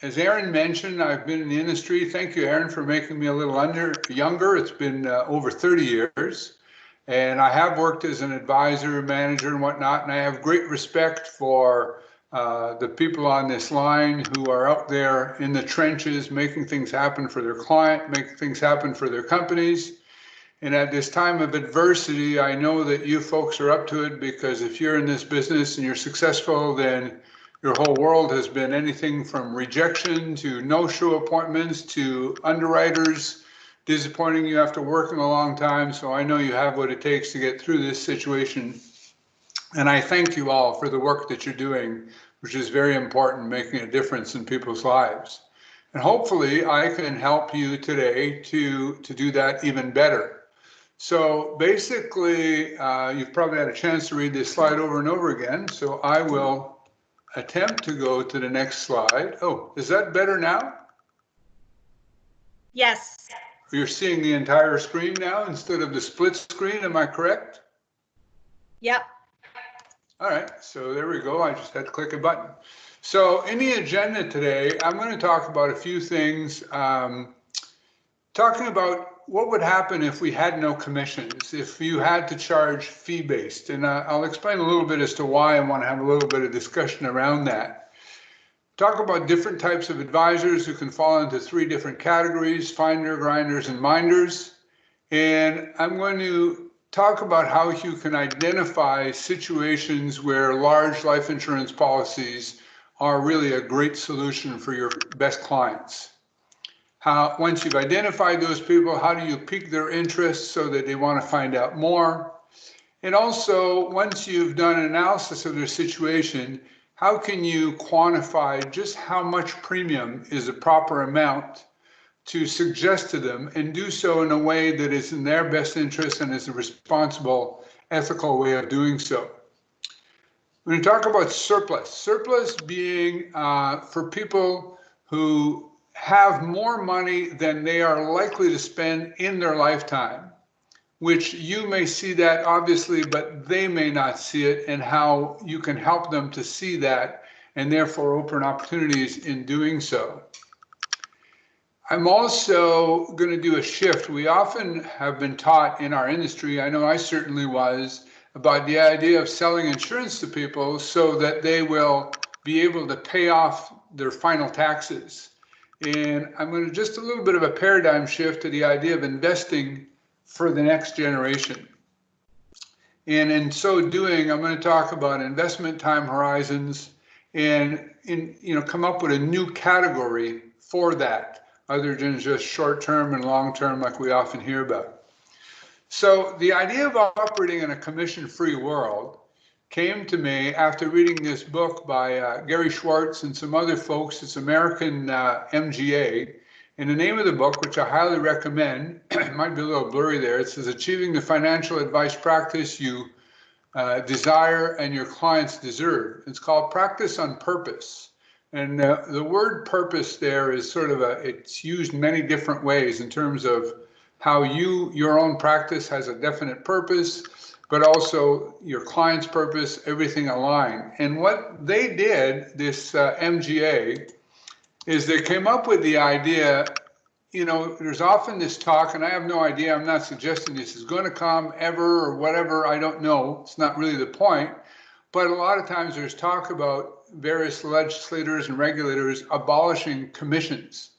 As Aaron mentioned, I've been in the industry. Thank you, Aaron, for making me a little younger. It's been over 30 years. And I have worked as an advisor, manager, and whatnot. And I have great respect for the people on this line who are out there in the trenches, making things happen for their client, making things happen for their companies. And at this time of adversity, I know that you folks are up to it, because if you're in this business and you're successful, then your whole world has been anything from rejection to no-show appointments to underwriters disappointing you after working a long time. So I know you have what it takes to get through this situation. And I thank you all for the work that you're doing, which is very important, making a difference in people's lives. And hopefully I can help you today to do that even better. So basically, you've probably had a chance to read this slide over and over again. So I will attempt to go to the next slide. Oh, is that better now? Yes. You're seeing the entire screen now instead of the split screen, am I correct? Yep. All right, so there we go. I just had to click a button. So in the agenda today, I'm going to talk about a few things, talking about what would happen if we had no commissions, if you had to charge fee-based. And I'll explain a little bit as to why I want to have a little bit of discussion around that. Talk about different types of advisors who can fall into 3 different categories: finder, grinders, and minders. And I'm going to talk about how you can identify situations where large life insurance policies are really a great solution for your best clients. How, once you've identified those people, how do you pique their interest so that they want to find out more? And also, once you've done an analysis of their situation, how can you quantify just how much premium is a proper amount to suggest to them, and do so in a way that is in their best interest and is a responsible, ethical way of doing so. We're going to talk about surplus. Surplus being for people who have more money than they are likely to spend in their lifetime, which you may see that obviously, but they may not see it, and how you can help them to see that and therefore open opportunities in doing so. I'm also going to do a shift. We often have been taught in our industry, I know I certainly was, about the idea of selling insurance to people so that they will be able to pay off their final taxes. And I'm going to just a little bit of a paradigm shift to the idea of investing for the next generation. And in so doing, I'm going to talk about investment time horizons and come up with a new category for that, other than just short-term and long-term like we often hear about. So the idea of operating in a commission-free world came to me after reading this book by Gary Schwartz and some other folks. It's American MGA. And the name of the book, which I highly recommend, it might be a little blurry there, it says Achieving the Financial Advice Practice You Desire and Your Clients Deserve. It's called Practice on Purpose. And the word purpose there is sort of it's used many different ways in terms of how your own practice has a definite purpose, but also your client's purpose, everything aligned. And what they did, this MGA, is they came up with the idea, there's often this talk, and I have no idea, I'm not suggesting this is going to come ever or whatever, I don't know, it's not really the point, but a lot of times there's talk about various legislators and regulators abolishing commissions.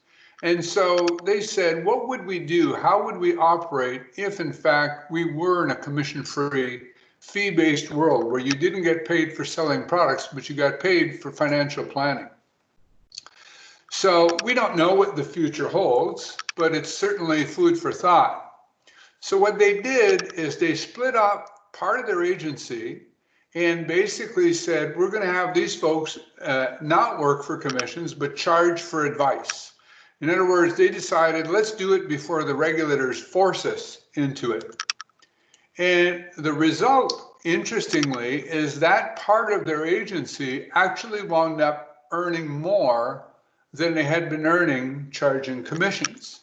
And so they said, what would we do? How would we operate if, in fact, we were in a commission-free, fee-based world where you didn't get paid for selling products, but you got paid for financial planning? So we don't know what the future holds, but it's certainly food for thought. So what they did is they split up part of their agency and basically said, we're going to have these folks not work for commissions, but charge for advice. In other words, they decided, let's do it before the regulators force us into it. And the result, interestingly, is that part of their agency actually wound up earning more than they had been earning charging commissions.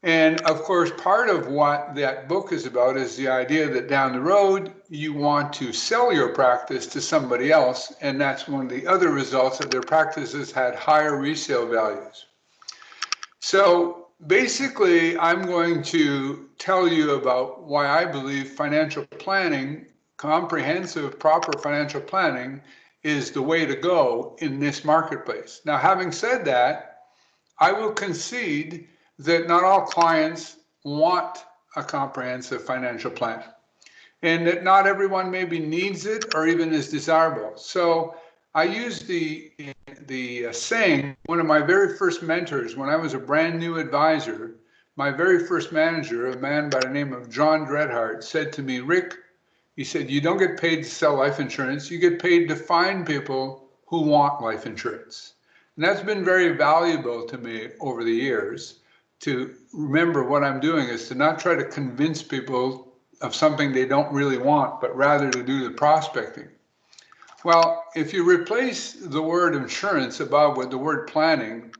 And of course, part of what that book is about is the idea that down the road, you want to sell your practice to somebody else. And that's one of the other results, that their practices had higher resale values. So basically, I'm going to tell you about why I believe financial planning, comprehensive, proper financial planning, is the way to go in this marketplace. Now, having said that, I will concede that not all clients want a comprehensive financial plan, and that not everyone maybe needs it or even is desirable. So I use the saying, one of my very first mentors when I was a brand new advisor, my very first manager, a man by the name of John Dreadhart, said to me, Rick, he said, you don't get paid to sell life insurance, you get paid to find people who want life insurance. And that's been very valuable to me over the years, to remember what I'm doing is to not try to convince people of something they don't really want, but rather to do the prospecting. Well, if you replace the word insurance above with the word planning,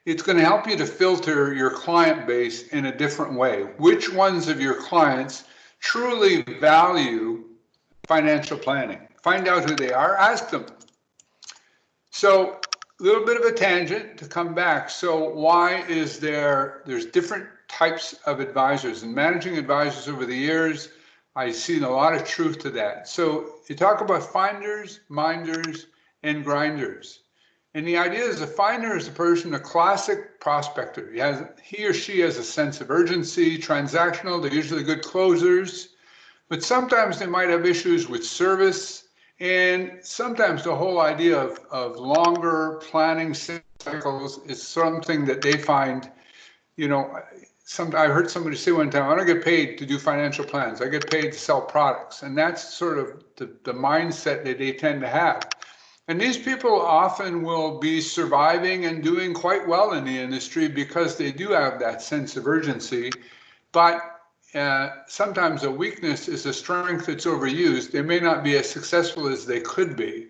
it's going to help you to filter your client base in a different way. Which ones of your clients truly value financial planning? Find out who they are, ask them. So a little bit of a tangent to come back. So why is there's different types of advisors, and managing advisors over the years, I've seen a lot of truth to that. So you talk about finders, minders, and grinders. And the idea is a finder is a person, a classic prospector. He or she has a sense of urgency, transactional, they're usually good closers, but sometimes they might have issues with service, and sometimes the whole idea of longer planning cycles is something that they find, I heard somebody say one time, I don't get paid to do financial plans, I get paid to sell products. And that's sort of the mindset that they tend to have. And these people often will be surviving and doing quite well in the industry because they do have that sense of urgency. But sometimes a weakness is a strength that's overused. They may not be as successful as they could be.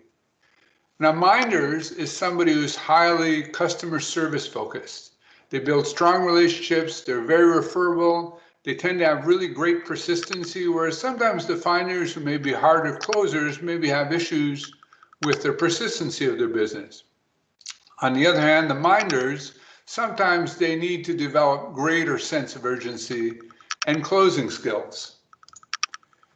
Now, minders is somebody who's highly customer service focused. They build strong relationships, they're very referable, they tend to have really great persistency, whereas sometimes the finders who may be harder closers maybe have issues with the persistency of their business. On the other hand, the minders, sometimes they need to develop greater sense of urgency and closing skills.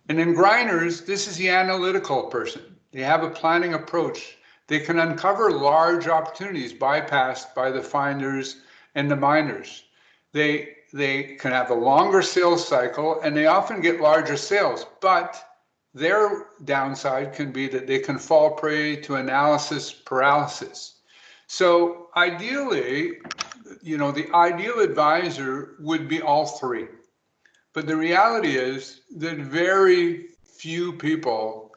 And then grinders, this is the analytical person. They have a planning approach. They can uncover large opportunities bypassed by the finders and the minders. They can have a longer sales cycle, and they often get larger sales, but their downside can be that they can fall prey to analysis paralysis. So ideally, the ideal advisor would be all three. But the reality is that very few people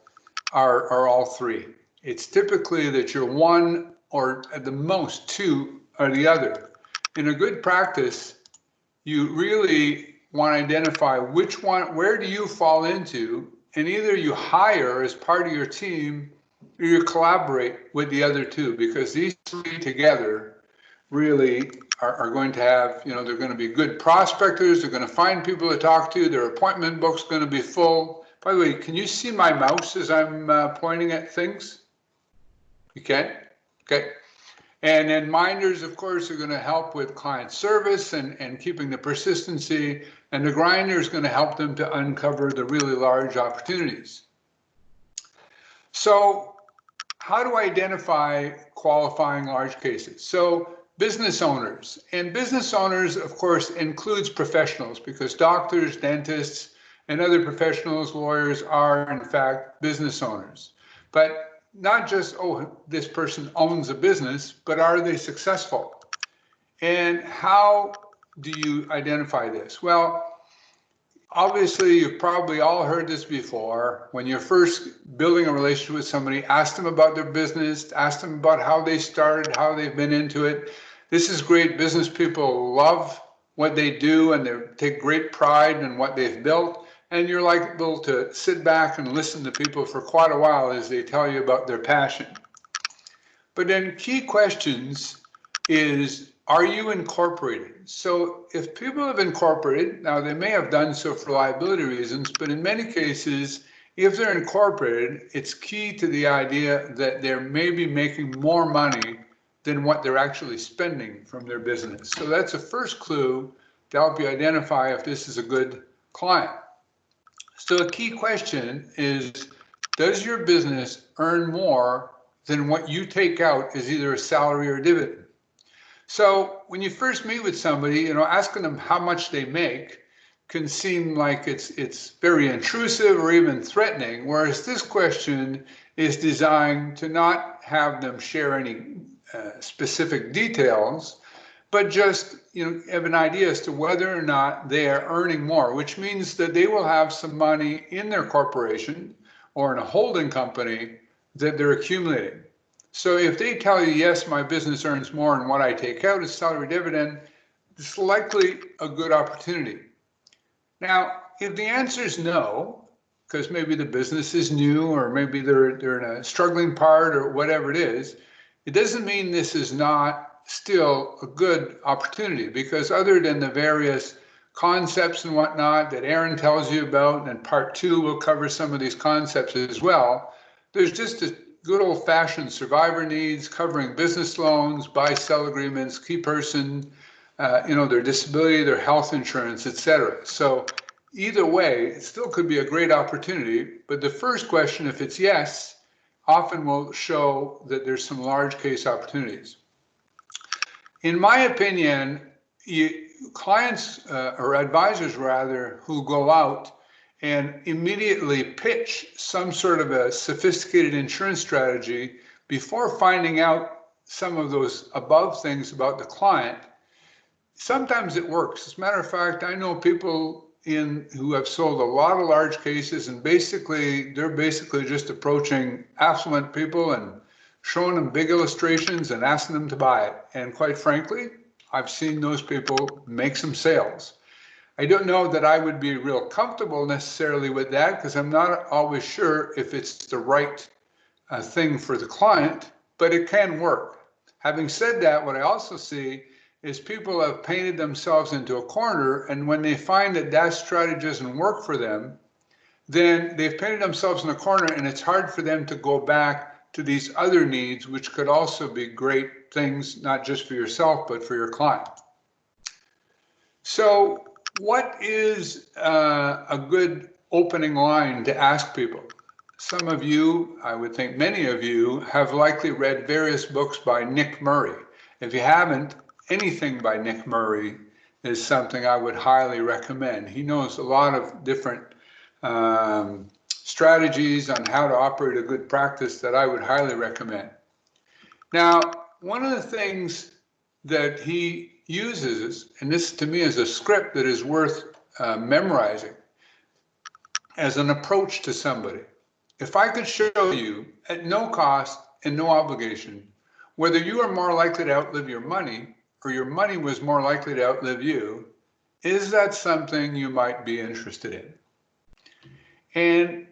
are all three. It's typically that you're one or at the most two or the other. In a good practice, you really want to identify which one, where do you fall into, and either you hire as part of your team or you collaborate with the other two, because these three together really are going to have, they're going to be good prospectors, they're going to find people to talk to, their appointment book's going to be full. By the way, can you see my mouse as I'm pointing at things? You can? Okay. And then minders, of course, are going to help with client service and keeping the persistency, and the grinder is going to help them to uncover the really large opportunities. So how do I identify qualifying large cases? So business owners, and business owners, of course, includes professionals, because doctors, dentists, and other professionals, lawyers are, in fact, business owners. But not just, this person owns a business, but are they successful? And how do you identify this? Well, obviously, you've probably all heard this before. When you're first building a relationship with somebody, ask them about their business, ask them about how they started, how they've been into it. This is great. Business people love what they do, and they take great pride in what they've built. And you're liable to sit back and listen to people for quite a while as they tell you about their passion. But then key questions is, are you incorporated? So if people have incorporated, now they may have done so for liability reasons, but in many cases, if they're incorporated, it's key to the idea that they're maybe making more money than what they're actually spending from their business. So that's a first clue to help you identify if this is a good client. So a key question is, does your business earn more than what you take out as either a salary or a dividend? So when you first meet with somebody, asking them how much they make can seem like it's very intrusive or even threatening, whereas this question is designed to not have them share any specific details, but just have an idea as to whether or not they are earning more, which means that they will have some money in their corporation or in a holding company that they're accumulating. So if they tell you, yes, my business earns more than what I take out as salary dividend, it's likely a good opportunity. Now, if the answer is no, because maybe the business is new or maybe they're in a struggling part or whatever it doesn't mean this is not still a good opportunity, because other than the various concepts and whatnot that Aaron tells you about, and part 2 will cover some of these concepts as well, there's just a good old-fashioned survivor needs covering business loans, buy-sell agreements, key person, their disability, their health insurance, etc. So either way, it still could be a great opportunity. But the first question, if it's yes, often will show that there's some large case opportunities. In my opinion, clients or advisors rather, who go out and immediately pitch some sort of a sophisticated insurance strategy before finding out some of those above things about the client, sometimes it works. As a matter of fact, I know people who have sold a lot of large cases, and they're basically just approaching affluent people and showing them big illustrations and asking them to buy it. And quite frankly, I've seen those people make some sales. I don't know that I would be real comfortable necessarily with that, because I'm not always sure if it's the right thing for the client, but it can work. Having said that, what I also see is people have painted themselves into a corner, and when they find that that strategy doesn't work for them, then they've painted themselves in a corner, and it's hard for them to go back to these other needs, which could also be great things, not just for yourself, but for your client. So what is a good opening line to ask people? Some of you, I would think many of you, have likely read various books by Nick Murray. If you haven't, anything by Nick Murray is something I would highly recommend. He knows a lot of different strategies on how to operate a good practice that I would highly recommend. Now, one of the things that he uses, and this to me is a script that is worth memorizing as an approach to somebody. If I could show you at no cost and no obligation whether you are more likely to outlive your money or your money was more likely to outlive you, is that something you might be interested in? And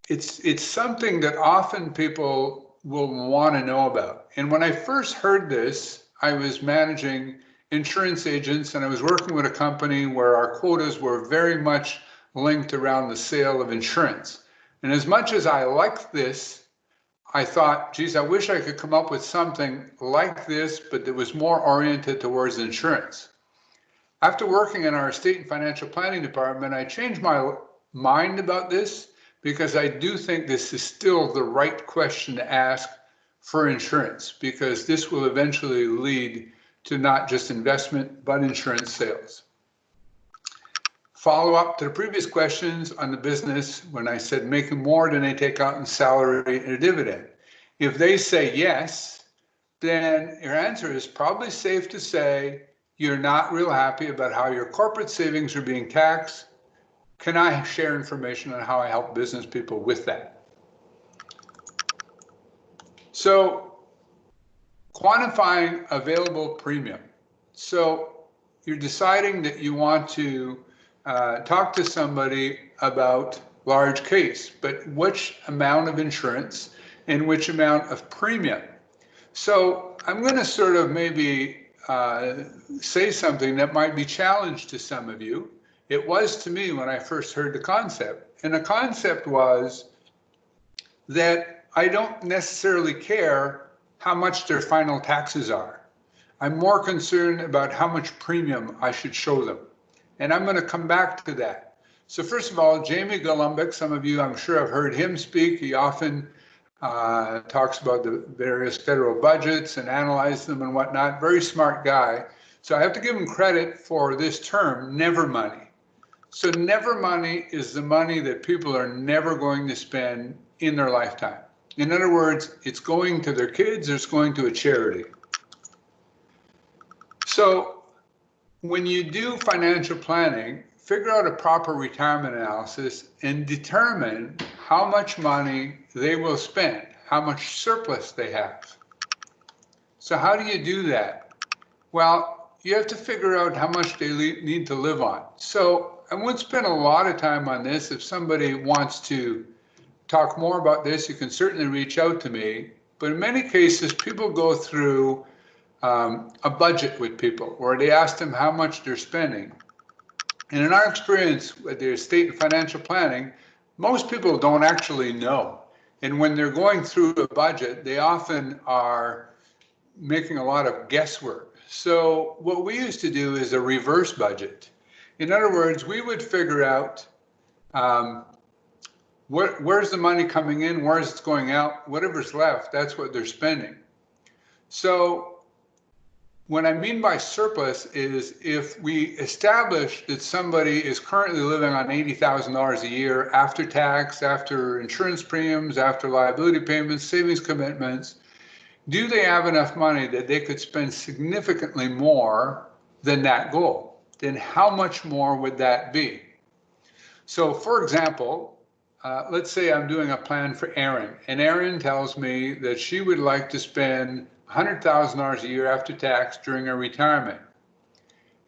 it's something that often people will want to know about. And when I first heard this, I was managing insurance agents, and I was working with a company where our quotas were very much linked around the sale of insurance. And as much as I liked this, I thought, geez, I wish I could come up with something like this, but that was more oriented towards insurance. After working in our estate and financial planning department, I changed my mind about this, because I do think this is still the right question to ask for insurance, because this will eventually lead to not just investment, but insurance sales. Follow up to the previous questions on the business when I said making more than they take out in salary and a dividend. If they say yes, then your answer is probably safe to say you're not real happy about how your corporate savings are being taxed. Can I share information on how I help business people with that? So, quantifying available premium. So you're deciding that you want to talk to somebody about large case, but which amount of insurance and which amount of premium. So I'm going to sort of maybe say something that might be challenged to some of you. It was to me when I first heard the concept. And the concept was that I don't necessarily care how much their final taxes are. I'm more concerned about how much premium I should show them. And I'm going to come back to that. So first of all, Jamie Golumbek, some of you, I'm sure have heard him speak. He often talks about the various federal budgets and analyzes them and whatnot. Very smart guy. So I have to give him credit for this term, never money. So never money is the money that people are never going to spend in their lifetime. In other words, it's going to their kids, or it's going to a charity. So when you do financial planning, figure out a proper retirement analysis and determine how much money they will spend, how much surplus they have. So how do you do that? Well, you have to figure out how much they need to live on. So I won't spend a lot of time on this. If somebody wants to talk more about this, you can certainly reach out to me. But in many cases, people go through a budget with people where they ask them how much they're spending. And in our experience with the estate and financial planning, most people don't actually know. And when they're going through a budget, they often are making a lot of guesswork. So what we used to do is a reverse budget. In other words, we would figure out where's the money coming in, where's it going out, whatever's left, that's what they're spending. So what I mean by surplus is if we establish that somebody is currently living on $80,000 a year after tax, after insurance premiums, after liability payments, savings commitments, do they have enough money that they could spend significantly more than that goal? Then how much more would that be? So for example, let's say I'm doing a plan for Erin, and Erin tells me that she would like to spend $100,000 a year after tax during her retirement.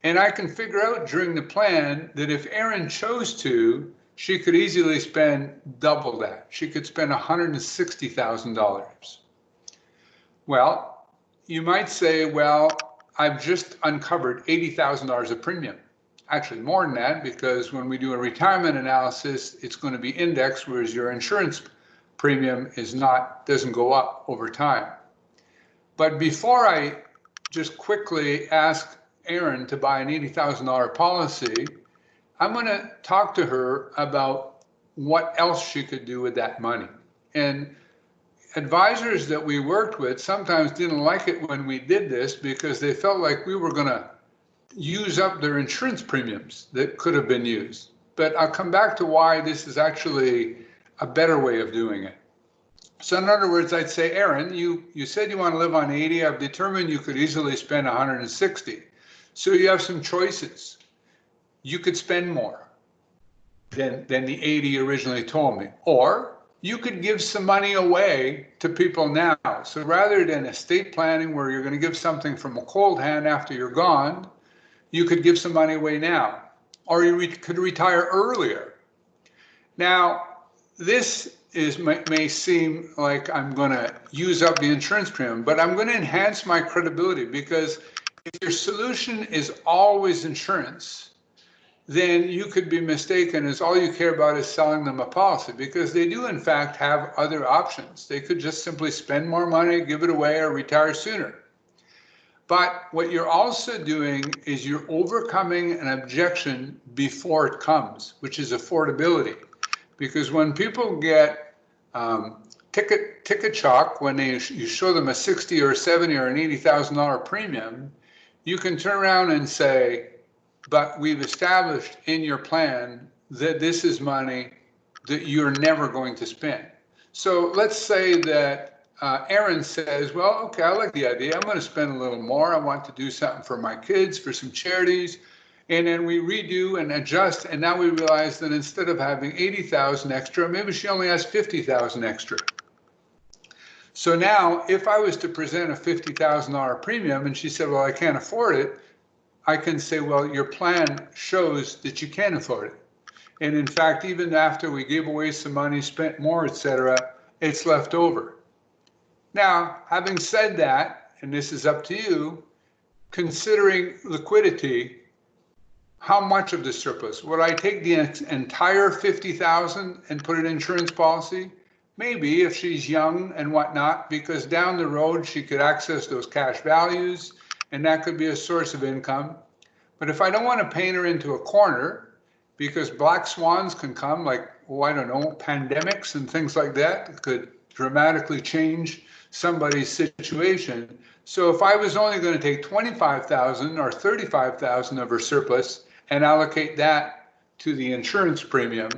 And I can figure out during the plan that if Erin chose to, she could easily spend double that. She could spend $160,000. Well, you might say, well, I've just uncovered $80,000 of premium. Actually, more than that, because when we do a retirement analysis, it's going to be indexed, whereas your insurance premium doesn't go up over time. But before I just quickly ask Erin to buy an $80,000 policy, I'm going to talk to her about what else she could do with that money. And advisors that we worked with sometimes didn't like it when we did this because they felt like we were going to use up their insurance premiums that could have been used. But I'll come back to why this is actually a better way of doing it. So in other words, I'd say, Erin, you said you want to live on 80. I've determined you could easily spend 160. So you have some choices. You could spend more than the 80 you originally told me, or you could give some money away to people now. So rather than estate planning where you're going to give something from a cold hand after you're gone, you could give some money away now, or you could retire earlier. Now, this may seem like I'm going to use up the insurance premium, but I'm going to enhance my credibility, because if your solution is always insurance, then you could be mistaken as all you care about is selling them a policy, because they do in fact have other options. They could just simply spend more money, give it away, or retire sooner. But what you're also doing is you're overcoming an objection before it comes, which is affordability. Because when people get ticket shock, when you show them a $60 or $70 or an $80,000 premium, you can turn around and say, but we've established in your plan that this is money that you're never going to spend. So let's say that Erin says, well, okay, I like the idea. I'm going to spend a little more. I want to do something for my kids, for some charities. And then we redo and adjust. And now we realize that instead of having 80,000 extra, maybe she only has 50,000 extra. So now if I was to present a $50,000 premium and she said, well, I can't afford it, I can say, well, your plan shows that you can afford it. And in fact, even after we gave away some money, spent more, etc., it's left over. Now, having said that, and this is up to you, considering liquidity, how much of the surplus? Would I take the entire 50,000 and put it in insurance policy? Maybe if she's young and whatnot, because down the road she could access those cash values and that could be a source of income. But if I don't want to paint her into a corner, because black swans can come, like, oh, I don't know, pandemics and things like that could dramatically change somebody's situation. So if I was only going to take 25,000 or 35,000 of her surplus and allocate that to the insurance premium,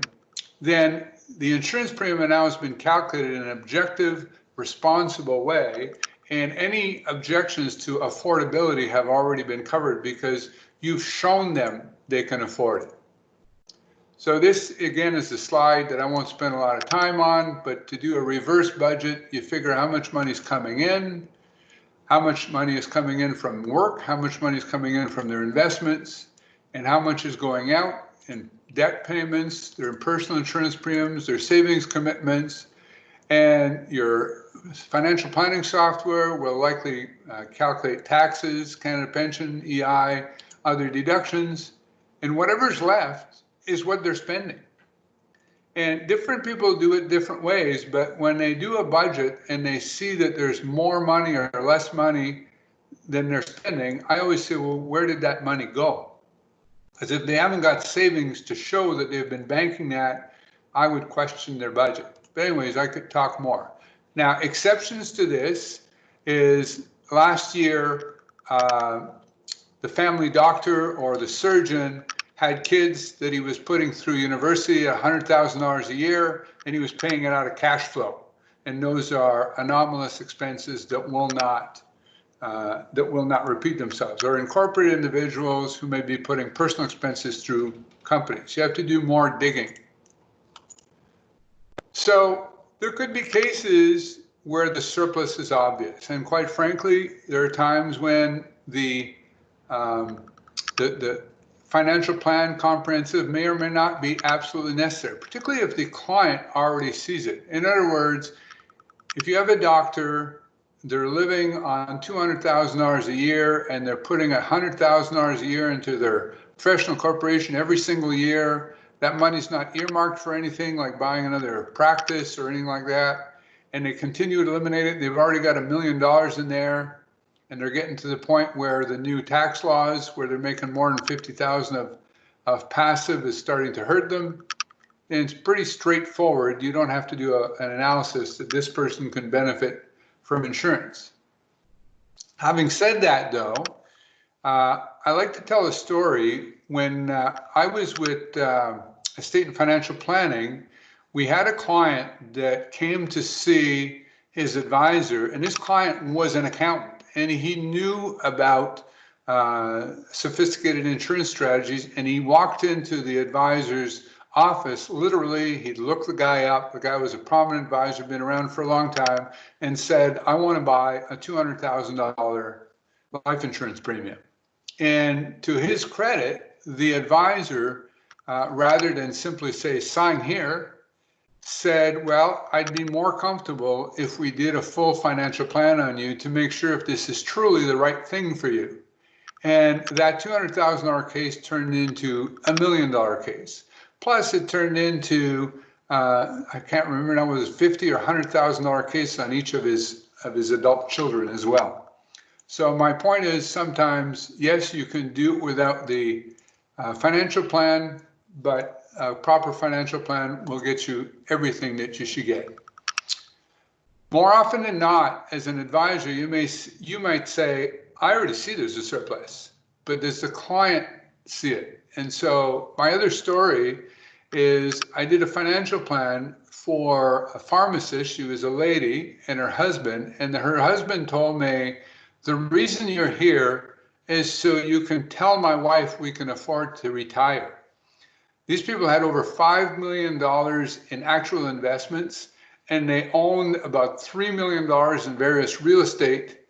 then the insurance premium now has been calculated in an objective, responsible way, and any objections to affordability have already been covered because you've shown them they can afford it. So this, again, is a slide that I won't spend a lot of time on, but to do a reverse budget, you figure how much money is coming in, how much money is coming in from work, how much money is coming in from their investments, and how much is going out in debt payments, their personal insurance premiums, their savings commitments, and your financial planning software will likely calculate taxes, Canada pension, EI, other deductions, and whatever's left is what they're spending. And different people do it different ways, but when they do a budget and they see that there's more money or less money than they're spending, I always say, well, where did that money go? Because if they haven't got savings to show that they've been banking that, I would question their budget. But anyways, I could talk more. Now, exceptions to this is last year, the family doctor or the surgeon had kids that he was putting through university at $100,000 a year, and he was paying it out of cash flow. And those are anomalous expenses that will not repeat themselves, or incorporated individuals who may be putting personal expenses through companies. You have to do more digging. So there could be cases where the surplus is obvious, and quite frankly, there are times when the financial plan comprehensive may or may not be absolutely necessary, particularly if the client already sees it. In other words, if you have a doctor, they're living on $200,000 a year and they're putting $100,000 a year into their professional corporation every single year, that money's not earmarked for anything like buying another practice or anything like that, and they continue to eliminate it. They've already got $1 million in there, and they're getting to the point where the new tax laws, where they're making more than 50,000 of passive, is starting to hurt them. And it's pretty straightforward. You don't have to do an analysis that this person can benefit from insurance. Having said that, though, I like to tell a story. When I was with Estate and Financial Planning, we had a client that came to see his advisor, and this client was an accountant. And he knew about sophisticated insurance strategies, and he walked into the advisor's office. Literally, he'd looked the guy up. The guy was a prominent advisor, been around for a long time, and said, I want to buy a $200,000 life insurance premium. And to his credit, the advisor, rather than simply say, sign here, said, well, I'd be more comfortable if we did a full financial plan on you to make sure if this is truly the right thing for you. And that $200,000 case turned into $1 million case. Plus it turned into, I can't remember now, was it $50,000 or $100,000 case on each of his adult children as well. So my point is, sometimes, yes, you can do it without the financial plan, but a proper financial plan will get you everything that you should get. More often than not, as an advisor, you might say, I already see there's a surplus, but does the client see it? And so my other story is I did a financial plan for a pharmacist. She was a lady and her husband, and her husband told me, the reason you're here is so you can tell my wife we can afford to retire. These people had over $5 million in actual investments, and they owned about $3 million in various real estate,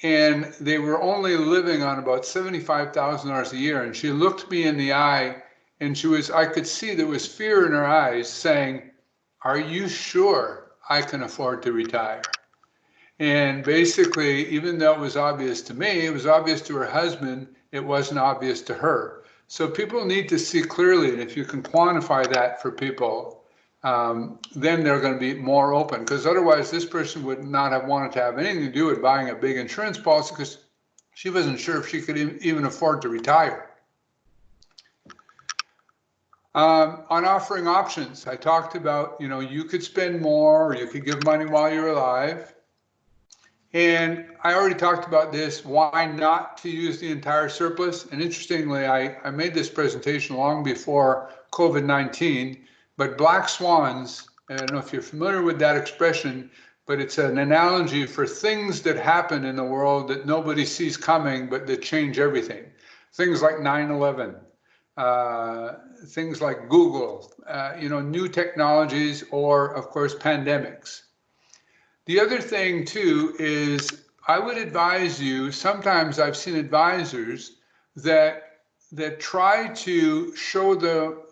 and they were only living on about $75,000 a year. And she looked me in the eye, and I could see there was fear in her eyes saying, are you sure I can afford to retire? And basically, even though it was obvious to me, it was obvious to her husband, it wasn't obvious to her. So people need to see clearly, and if you can quantify that for people, then they're going to be more open, because otherwise this person would not have wanted to have anything to do with buying a big insurance policy because she wasn't sure if she could even afford to retire. On offering options, I talked about, you could spend more, or you could give money while you're alive. And I already talked about this, why not to use the entire surplus. And interestingly, I made this presentation long before COVID-19, but black swans, I don't know if you're familiar with that expression, but it's an analogy for things that happen in the world that nobody sees coming, but that change everything. Things like 9/11, things like Google, new technologies, or of course, pandemics. The other thing too is I would advise you, sometimes I've seen advisors that try to show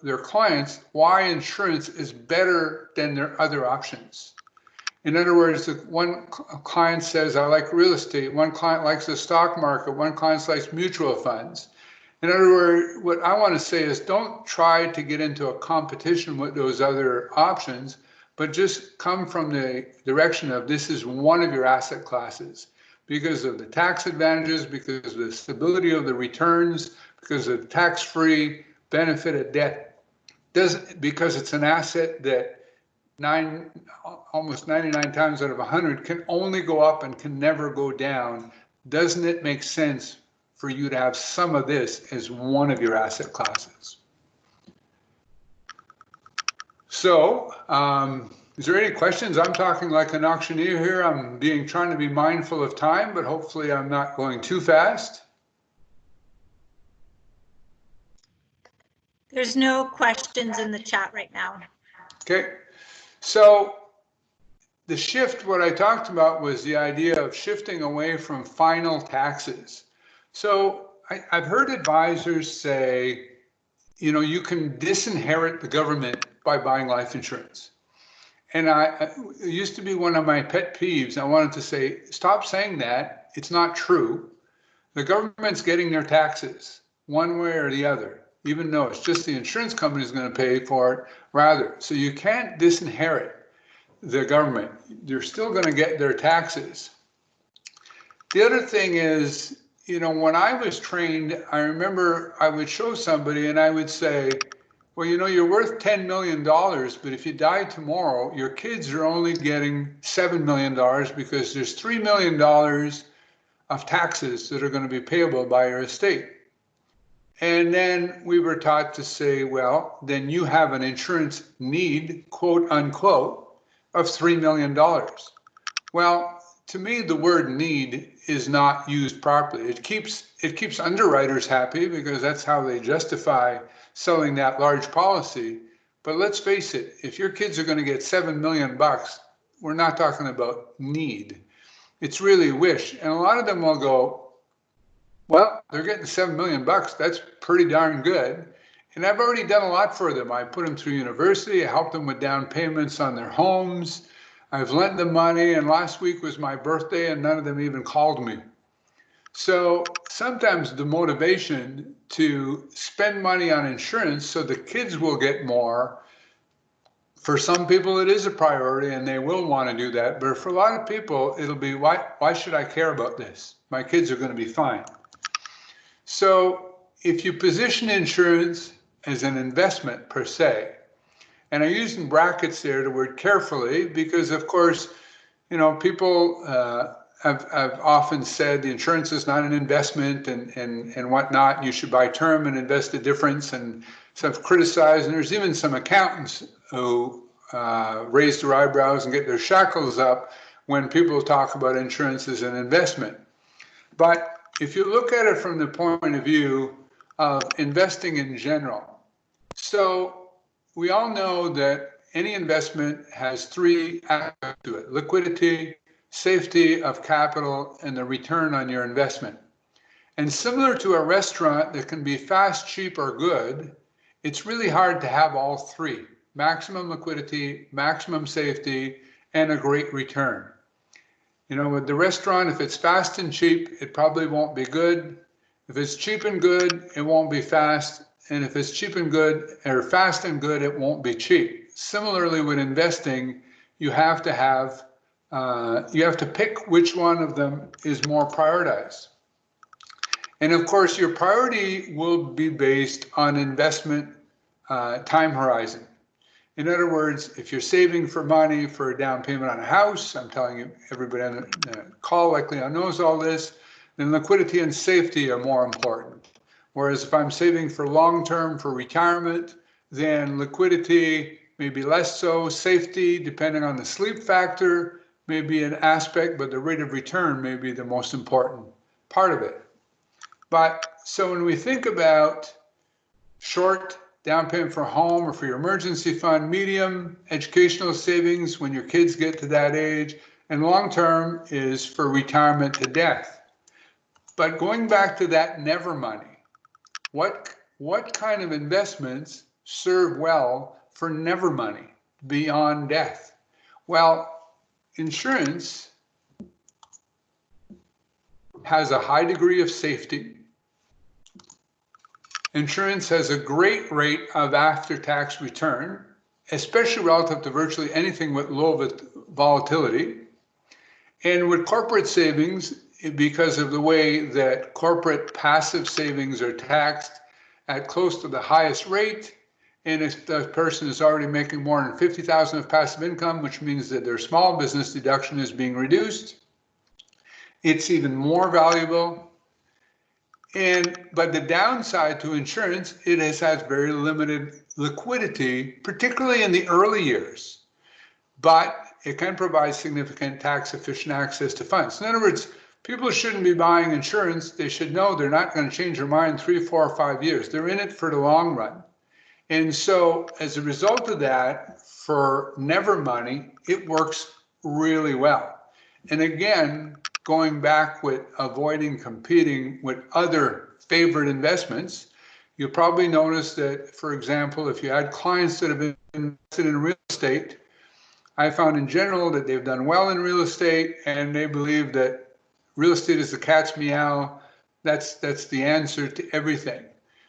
their clients why insurance is better than their other options. In other words, one client says, I like real estate. One client likes the stock market. One client likes mutual funds. In other words, what I want to say is don't try to get into a competition with those other options, but just come from the direction of this is one of your asset classes because of the tax advantages, because of the stability of the returns, because of the tax-free benefit of debt, because it's an asset that almost 99 times out of 100 can only go up and can never go down. Doesn't it make sense for you to have some of this as one of your asset classes? So, is there any questions? I'm talking like an auctioneer here. I'm trying to be mindful of time, but hopefully I'm not going too fast. There's no questions in the chat right now. Okay, so the shift, what I talked about was the idea of shifting away from final taxes. So I've heard advisors say, you can disinherit the government by buying life insurance. And it used to be one of my pet peeves. I wanted to say, stop saying that. It's not true. The government's getting their taxes one way or the other, even though it's just the insurance company is going to pay for it rather. So you can't disinherit the government. You're still going to get their taxes. The other thing is, when I was trained, I remember I would show somebody and I would say, well, you're worth $10 million, but if you die tomorrow, your kids are only getting $7 million because there's $3 million of taxes that are going to be payable by your estate. And then we were taught to say, well, then you have an insurance need, quote unquote, of $3 million. Well, to me, the word need is not used properly. It keeps underwriters happy because that's how they justify selling that large policy. But let's face it, if your kids are going to get $7 million, we're not talking about need. It's really wish. And a lot of them will go, well, they're getting $7 million. That's pretty darn good. And I've already done a lot for them. I put them through university. I helped them with down payments on their homes. I've lent them money, and last week was my birthday and none of them even called me. So sometimes the motivation to spend money on insurance so the kids will get more, for some people it is a priority and they will want to do that. But for a lot of people, it'll be, why should I care about this? My kids are going to be fine. So if you position insurance as an investment per se, and I use in brackets there the word carefully because, of course, people have often said the insurance is not an investment and whatnot. You should buy term and invest the difference, and some have criticized. And there's even some accountants who raise their eyebrows and get their shackles up when people talk about insurance as an investment. But if you look at it from the point of view of investing in general, so we all know that any investment has three aspects to it: liquidity, safety of capital, and the return on your investment. And similar to a restaurant that can be fast, cheap, or good, it's really hard to have all three: maximum liquidity, maximum safety, and a great return. You know, with the restaurant, if it's fast and cheap, it probably won't be good. If it's cheap and good, it won't be fast. And if it's cheap and good, or fast and good, it won't be cheap. Similarly, with investing, you have to pick which one of them is more prioritized. And of course, your priority will be based on investment time horizon. In other words, if you're saving for money for a down payment on a house, I'm telling you, everybody on the call likely knows all this, then liquidity and safety are more important. Whereas if I'm saving for long-term for retirement, then liquidity may be less so. Safety, depending on the sleep factor, may be an aspect, but the rate of return may be the most important part of it. But so when we think about short down payment for a home or for your emergency fund, medium educational savings when your kids get to that age, and long-term is for retirement to death. But going back to that never money, what kind of investments serve well for never money beyond death? Well, insurance has a high degree of safety. Insurance has a great rate of after-tax return, especially relative to virtually anything with low volatility. And with corporate savings, because of the way that corporate passive savings are taxed at close to the highest rate, and if the person is already making more than $50,000 of passive income, which means that their small business deduction is being reduced, it's even more valuable. But the downside to insurance, it has very limited liquidity, particularly in the early years, but it can provide significant tax efficient access to funds. In other words, people shouldn't be buying insurance. They should know they're not going to change their mind 3, 4, or 5 years. They're in it for the long run. And so as a result of that, for never money, it works really well. And again, going back with avoiding competing with other favorite investments, you'll probably notice that, for example, if you had clients that have invested in real estate, I found in general that they've done well in real estate and they believe that real estate is the cat's meow. That's the answer to everything.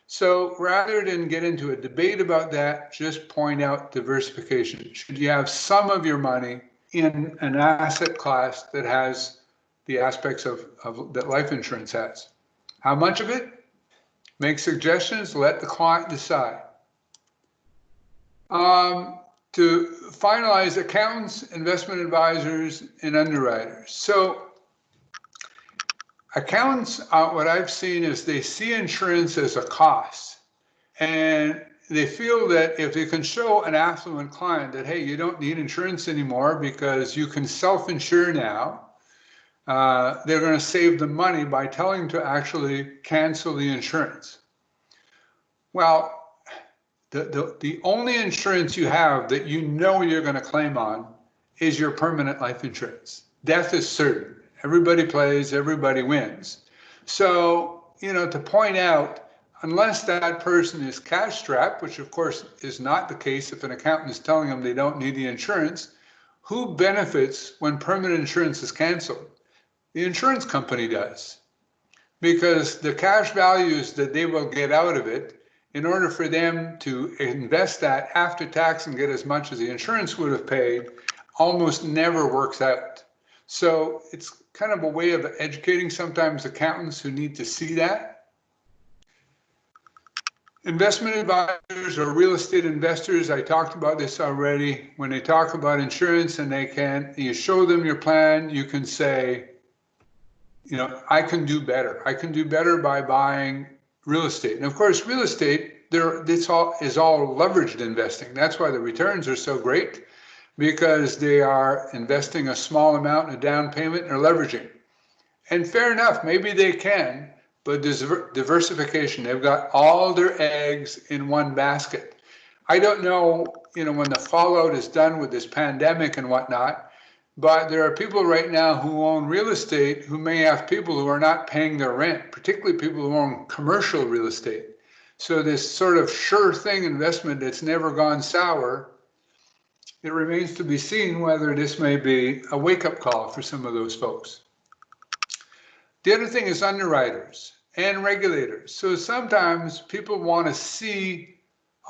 So rather than get into a debate about that, just point out diversification. Should you have some of your money in an asset class that has the aspects of that life insurance has? How much of it? Make suggestions, let the client decide. To finalize, accountants, investment advisors, and underwriters. So accountants, what I've seen is they see insurance as a cost, and they feel that if they can show an affluent client that, hey, you don't need insurance anymore because you can self-insure now, they're going to save the money by telling them to actually cancel the insurance. Well, the only insurance you have that you know you're going to claim on is your permanent life insurance. Death is certain. Everybody plays, everybody wins. So, to point out, unless that person is cash strapped, which of course is not the case if an accountant is telling them they don't need the insurance, who benefits when permanent insurance is canceled? The insurance company does, because the cash values that they will get out of it, in order for them to invest that after tax and get as much as the insurance would have paid, almost never works out. So it's kind of a way of educating sometimes accountants who need to see that. Investment advisors or real estate investors, I talked about this already. When they talk about insurance and you show them your plan, you can say, I can do better. I can do better by buying real estate. And of course, real estate, this is all leveraged investing. That's why the returns are so great, because they are investing a small amount in a down payment and are leveraging. And fair enough, maybe they can, but there's diversification. They've got all their eggs in one basket. I don't know, when the fallout is done with this pandemic and whatnot, but there are people right now who own real estate who may have people who are not paying their rent, particularly people who own commercial real estate. So this sort of sure thing investment that's never gone sour it remains to be seen whether this may be a wake-up call for some of those folks. The other thing is underwriters and regulators. So sometimes people want to see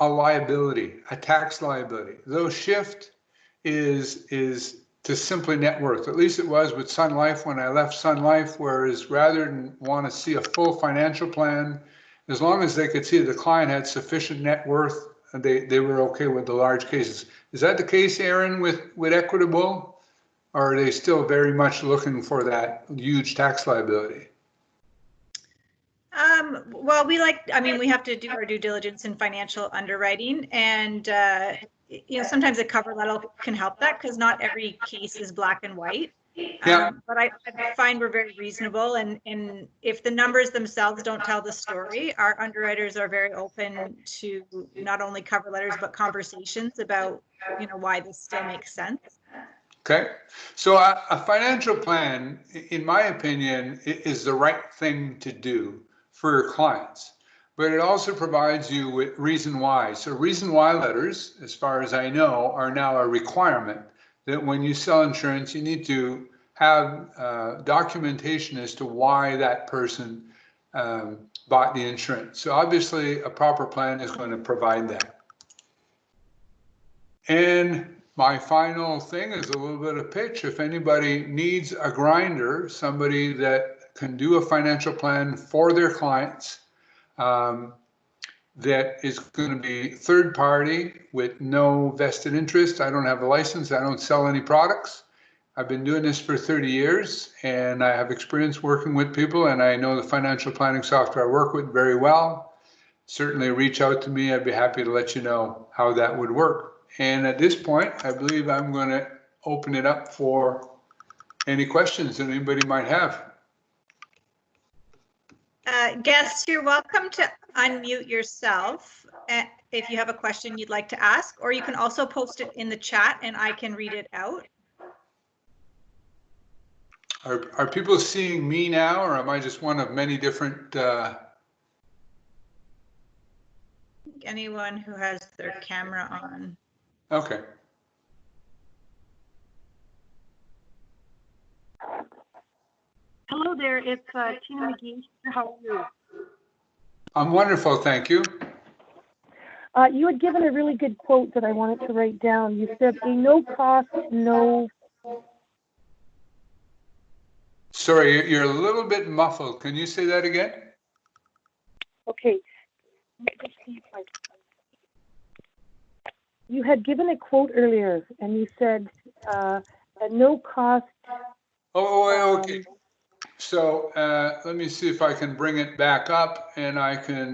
a liability, a tax liability. Though shift is to simply net worth. At least it was with Sun Life when I left Sun Life, whereas rather than want to see a full financial plan, as long as they could see the client had sufficient net worth, they were okay with the large cases. Is that the case, Aaron, with Equitable? Or are they still very much looking for that huge tax liability? Well, we have to do our due diligence in financial underwriting, and sometimes a cover letter can help that because not every case is black and white. Yeah. But I find we're very reasonable, and if the numbers themselves don't tell the story, our underwriters are very open to not only cover letters but conversations about why this still makes sense. Okay, so a financial plan, in my opinion, is the right thing to do for your clients, but it also provides you with reason why. So reason why letters, as far as I know, are now a requirement that when you sell insurance, you need to have documentation as to why that person bought the insurance. So obviously a proper plan is going to provide that. And my final thing is a little bit of pitch. If anybody needs a grinder, somebody that can do a financial plan for their clients, that is going to be third party with no vested interest. I don't have a license. I don't sell any products. I've been doing this for 30 years and I have experience working with people, and I know the financial planning software I work with very well. Certainly reach out to me. I'd be happy to let you know how that would work. And at this point, I believe I'm going to open it up for any questions that anybody might have. Guests, you're welcome to unmute yourself if you have a question you'd like to ask, or you can also post it in the chat and I can read it out. Are people seeing me now, or am I just one of many different? Anyone who has their camera on. Okay. Hello there, it's Tina McGee. How are you? I'm wonderful, thank you. You had given a really good quote that I wanted to write down. You said, a no cost, no... Sorry, you're a little bit muffled. Can you say that again? Okay. You had given a quote earlier, and you said, a no cost... Oh, okay. So let me see if I can bring it back up, and I can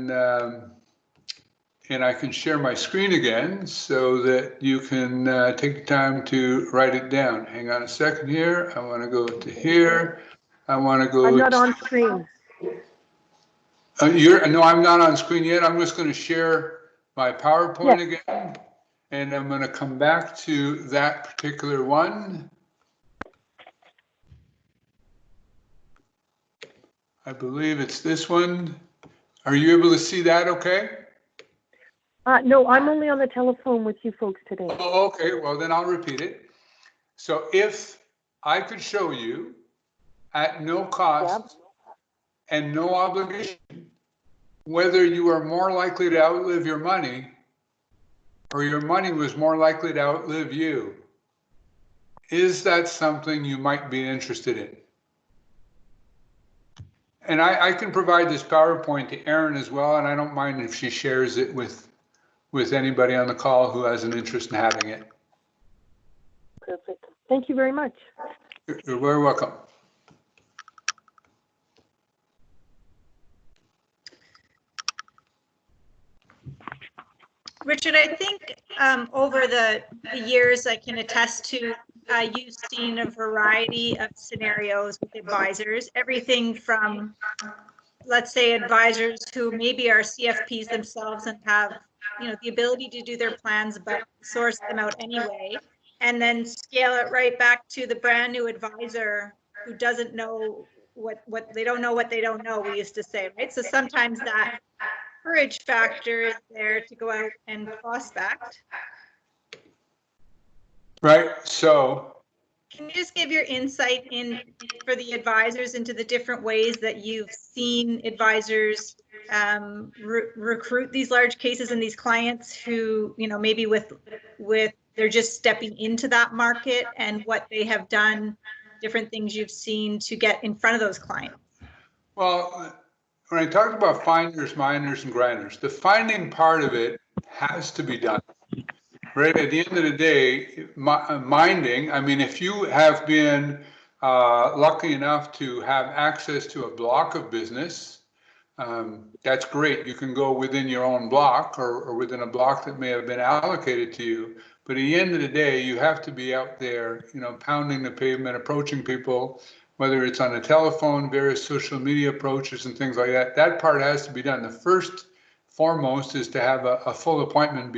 share my screen again so that you can take the time to write it down. Hang on a second here. I want to go to here. I want to go. I'm not on screen. No, I'm not on screen yet. I'm just going to share my PowerPoint again, and I'm going to come back to that particular one. I believe it's this one. Are you able to see that okay? No, I'm only on the telephone with you folks today. Oh, okay, well then I'll repeat it. So if I could show you at no cost and no obligation whether you are more likely to outlive your money or your money was more likely to outlive you, is that something you might be interested in? And I can provide this PowerPoint to Erin as well, and I don't mind if she shares it with anybody on the call who has an interest in having it. Perfect. Thank you very much. You're very welcome. Richard, I think over the years, I can attest to you've seen a variety of scenarios with advisors, everything from, let's say, advisors who maybe are CFPs themselves and have the ability to do their plans, but source them out anyway, and then scale it right back to the brand new advisor who doesn't know what they don't know what they don't know, we used to say, right? So sometimes that courage factor is there to go out and prospect. Right. So, can you just give your insight in for the advisors into the different ways that you've seen advisors recruit these large cases and these clients who, maybe with they're just stepping into that market, and what they have done, different things you've seen to get in front of those clients? well, when I talked about finders, minders, and grinders, the finding part of it has to be done. Right, at the end of the day, minding, I mean, if you have been lucky enough to have access to a block of business, that's great. You can go within your own block or within a block that may have been allocated to you. But at the end of the day, you have to be out there, pounding the pavement, approaching people, whether it's on the telephone, various social media approaches and things like that. That part has to be done. The first foremost is to have a full appointment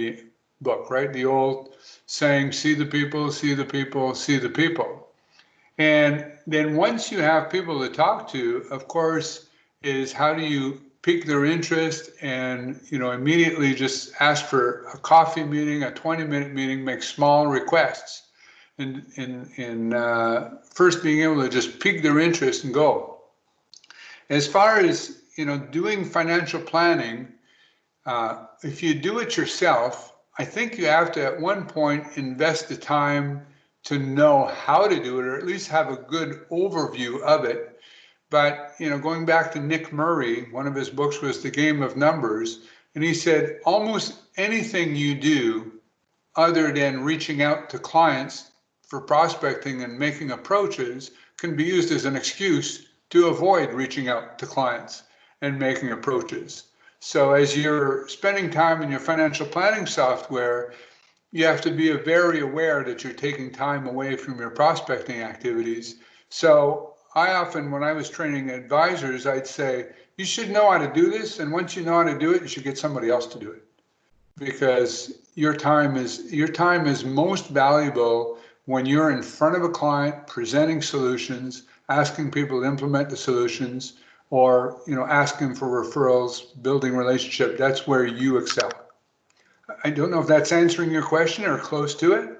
book, right? The old saying, see the people, see the people, see the people. And then once you have people to talk to, of course, is how do you pique their interest and, immediately just ask for a coffee meeting, a 20-minute meeting, make small requests. And first being able to just pique their interest and go. As far as, doing financial planning, if you do it yourself, I think you have to at one point invest the time to know how to do it, or at least have a good overview of it. But, going back to Nick Murray, one of his books was The Game of Numbers, and he said almost anything you do other than reaching out to clients for prospecting and making approaches can be used as an excuse to avoid reaching out to clients and making approaches. So as you're spending time in your financial planning software, you have to be very aware that you're taking time away from your prospecting activities. So I often, when I was training advisors, I'd say, you should know how to do this. And once you know how to do it, you should get somebody else to do it. Because your time is most valuable when you're in front of a client, presenting solutions, asking people to implement the solutions, or asking for referrals, building relationship. That's where you excel. I don't know if that's answering your question or close to it.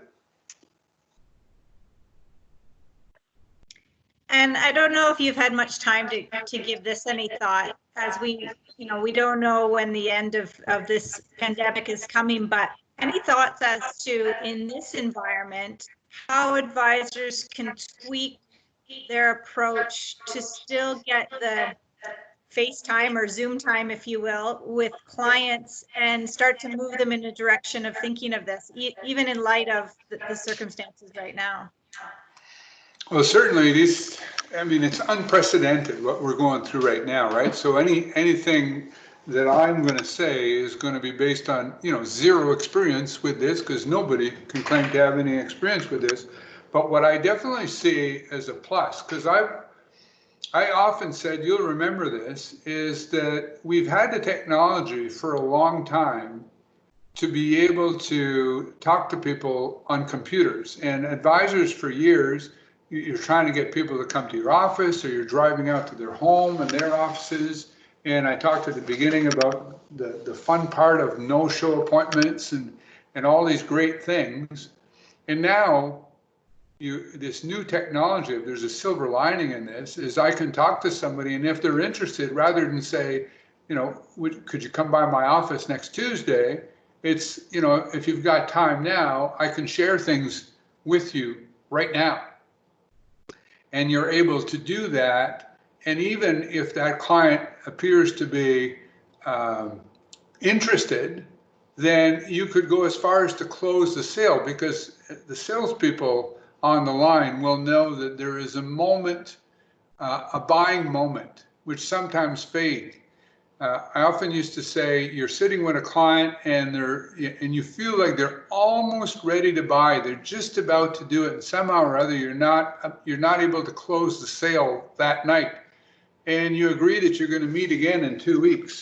And I don't know if you've had much time to give this any thought, as we don't know when the end of this pandemic is coming, but any thoughts as to, in this environment, how advisors can tweak their approach to still get the FaceTime or Zoom time, if you will, with clients, and start to move them in a direction of thinking of this, even in light of the circumstances right now? Well, certainly it's unprecedented what we're going through right now, right? So anything that I'm going to say is going to be based on, zero experience with this, because nobody can claim to have any experience with this. But what I definitely see as a plus, because I often said, you'll remember this, is that we've had the technology for a long time to be able to talk to people on computers. And advisors for years, you're trying to get people to come to your office, or you're driving out to their home and their offices. And I talked at the beginning about the fun part of no-show appointments and all these great things. And now, this new technology, if there's a silver lining in this, is I can talk to somebody, and if they're interested, rather than say, could you come by my office next Tuesday? It's, if you've got time now, I can share things with you right now. And you're able to do that. And even if that client appears to be interested, then you could go as far as to close the sale, because the salespeople on the line will know that there is a moment, a buying moment, which sometimes fades. I often used to say, you're sitting with a client and you feel like they're almost ready to buy. They're just about to do it, and somehow or other you're not able to close the sale that night. And you agree that you're going to meet again in 2 weeks.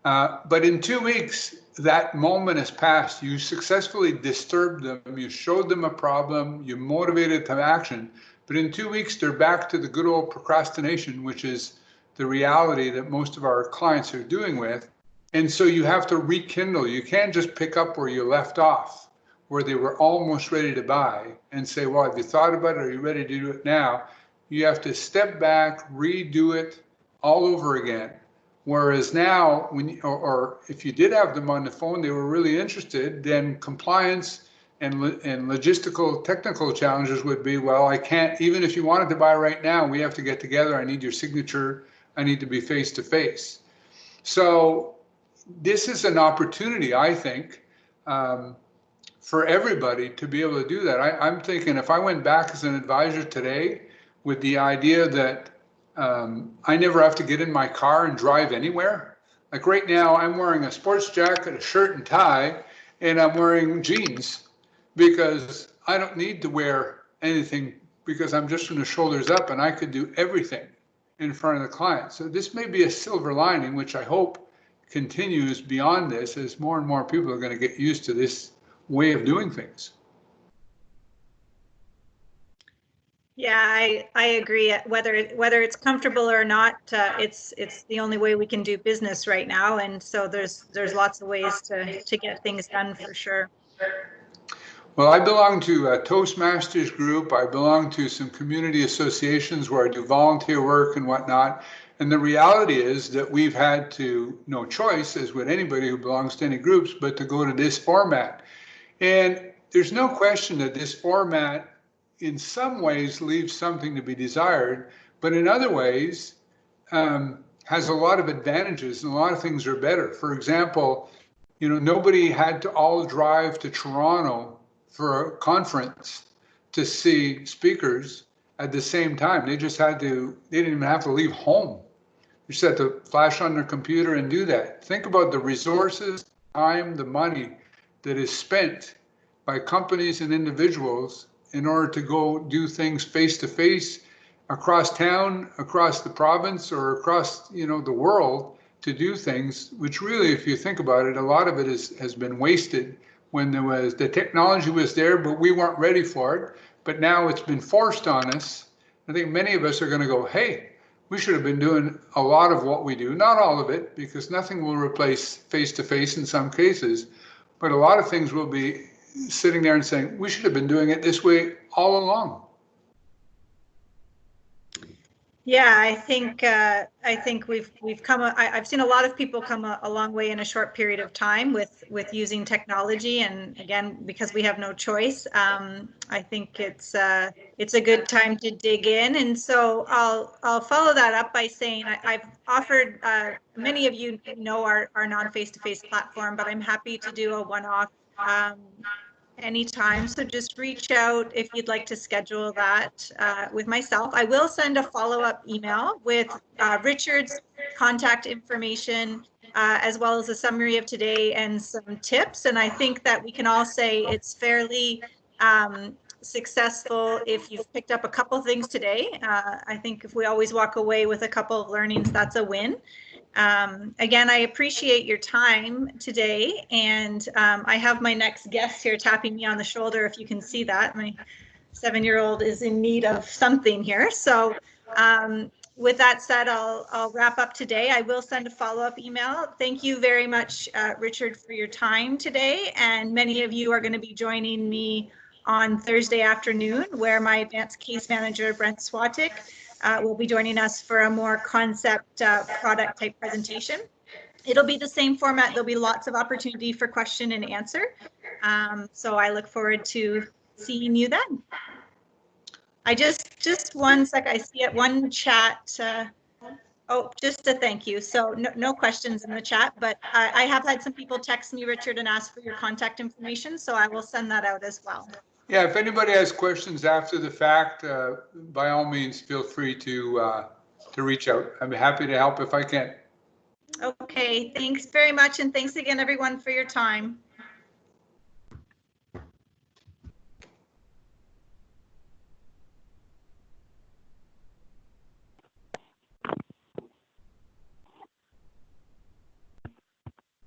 But in 2 weeks, that moment has passed. You successfully disturbed them. You showed them a problem. You motivated them to action. But in 2 weeks, they're back to the good old procrastination, which is the reality that most of our clients are doing with. And so you have to rekindle. You can't just pick up where you left off. where they were almost ready to buy and say, well, have you thought about it? Are you ready to do it now? You have to step back, redo it all over again. Whereas now, or if you did have them on the phone, they were really interested, then compliance and logistical technical challenges would be, well, I can't, even if you wanted to buy right now, we have to get together. I need your signature. I need to be face to face. So this is an opportunity, I think, for everybody to be able to do that. I'm thinking if I went back as an advisor today with the idea that I never have to get in my car and drive anywhere. Like right now, I'm wearing a sports jacket, a shirt and tie, and I'm wearing jeans because I don't need to wear anything because I'm just from the shoulders up and I could do everything in front of the client. So this may be a silver lining, which I hope continues beyond this as more and more people are going to get used to this way of doing things. Yeah, I agree. Whether it's comfortable or not, it's the only way we can do business right now, and so there's lots of ways to get things done for sure. Well, I belong to a Toastmasters group. I belong to some community associations where I do volunteer work and whatnot. And the reality is that we've had no choice, as with anybody who belongs to any groups, but to go to this format. And there's no question that this format in some ways leaves something to be desired, but in other ways has a lot of advantages and a lot of things are better. For example, nobody had to all drive to Toronto for a conference to see speakers at the same time. They didn't even have to leave home. They just had to flash on their computer and do that. Think about the resources, time, the money that is spent by companies and individuals in order to go do things face to face across town, across the province, or across the world to do things, which really, if you think about it, a lot of it has been wasted when the technology was there, but we weren't ready for it. But now it's been forced on us. I think many of us are going to go, hey, we should have been doing a lot of what we do, not all of it, because nothing will replace face to face in some cases, but a lot of things will be sitting there and saying, we should have been doing it this way all along. Yeah, I think we've come. I've seen a lot of people come a long way in a short period of time with using technology, and again, because we have no choice, I think it's a good time to dig in. And so I'll follow that up by saying I've offered, many of you know our non-face-to-face platform, but I'm happy to do a one-off anytime. So just reach out if you'd like to schedule that with myself. I will send a follow-up email with Richard's contact information, as well as a summary of today and some tips. And I think that we can all say it's fairly successful if you've picked up a couple things today. I think if we always walk away with a couple of learnings, that's a win. Again, I appreciate your time today, and I have my next guest here tapping me on the shoulder, if you can see that. My 7-year-old is in need of something here. So with that said, I'll wrap up today. I will send a follow-up email. Thank you very much, Richard, for your time today, and many of you are going to be joining me on Thursday afternoon, where my advanced case manager, Brent Swatik, will be joining us for a more concept product type presentation. It'll be the same format. There'll be lots of opportunity for question and answer. So I look forward to seeing you then. I just one sec, I see it, one chat. Oh, just a thank you. So no questions in the chat, but I have had some people text me, Richard, and ask for your contact information. So I will send that out as well. Yeah, if anybody has questions after the fact, by all means, feel free to reach out. I'm happy to help if I can. Okay, thanks very much. And thanks again, everyone, for your time.